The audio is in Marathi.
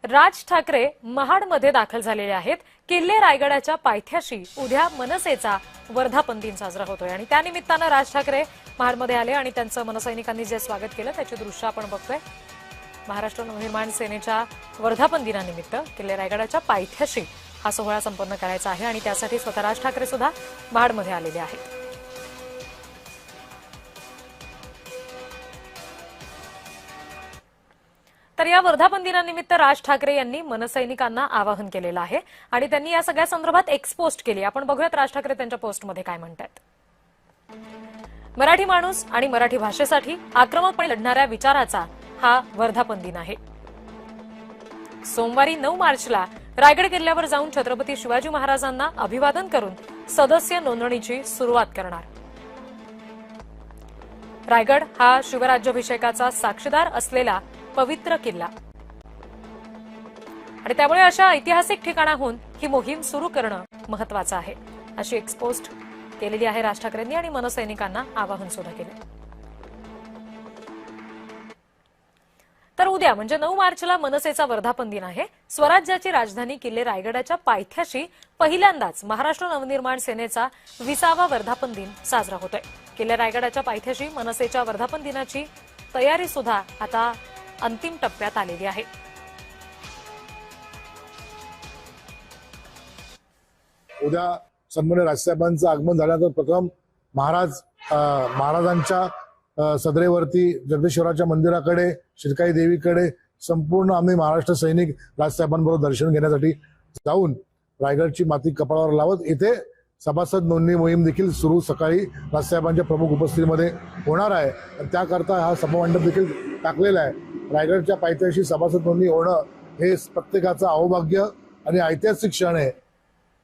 राज ठाकरे महाडमध्ये दाखल झालेले आहेत। किल्ले रायगडाच्या पायथ्याशी उद्या मनसेचा वर्धापन दिन साजरा होतोय आणि त्यानिमित्तानं राज ठाकरे महाडमध्ये आले आणि त्यांचं मनसैनिकांनी जे स्वागत केलं त्याची दृश्य आपण बघतोय। महाराष्ट्र नवनिर्माण सेनेच्या वर्धापन दिनानिमित्त किल्ले रायगडाच्या पायथ्याशी हा सोहळा संपन्न करायचा आहे आणि त्यासाठी स्वतः राज ठाकरे सुद्धा महाडमध्ये आलेले आहेत। तर या वर्धापन दिनानिमित्त राज ठाकरे यांनी मनसैनिकांना आवाहन केलेलं आहे आणि त्यांनी या सगळ्या संदर्भात एक पोस्ट केली। आपण बघूयात राज ठाकरे त्यांच्या पोस्टमध्ये काय म्हणतात। मराठी माणूस आणि मराठी भाषेसाठी आक्रमकपणे लढणाऱ्या विचाराचा हा वर्धापन दिन आहे। सोमवारी 9 मार्चला रायगड किल्ल्यावर जाऊन छत्रपती शिवाजी महाराजांना अभिवादन करून सदस्य नोंदणीची सुरुवात करणार। रायगड हा शिवराज्याभिषेकाचा साक्षीदार असलेला पवित्र किल्ला आणि त्यामुळे अशा ऐतिहासिक ठिकाणाहून ही मोहीम सुरू करणं महत्वाचं आहे, अशी एक पोस्ट केलेली आहे राज ठाकरेंनी आणि मनसैनिकांना आवाहन सुद्धा केलं। तर उद्या म्हणजे 9 मार्चला मनसेचा वर्धापन दिन आहे। स्वराज्याची राजधानी किल्ले रायगडाच्या पायथ्याशी पहिल्यांदाच महाराष्ट्र नवनिर्माण सेनेचा 20वा वर्धापन दिन साजरा होतोय। किल्ले रायगडाच्या पायथ्याशी मनसेच्या वर्धापन दिनाची तयारी सुद्धा आता अंतिम टप्प्यात आलेली आहे। उद्या सन्माननीय राजसाहेबांचं आगमन झाल्यानंतर प्रथम महाराजांच्या सदरेवरती जगदीश्वराच्या मंदिराकडे, शिरकाई देवीकडे संपूर्ण आम्ही महाराष्ट्र सैनिक राजसाहेबांबरोबर दर्शन घेण्यासाठी जाऊन रायगडची माती कपाळावर लावत इथे सभासद नोंदणी मोहीम देखील सुरू सकाळी राजसाहेबांच्या प्रमुख उपस्थितीमध्ये होणार आहे। त्याकरता हा सभामंडप देखील टाकलेला आहे। रायगडच्या पायथ्याशी सभासद नोंदणी होणं हे प्रत्येकाचं अहोभाग्य आणि ऐतिहासिक क्षण आहे।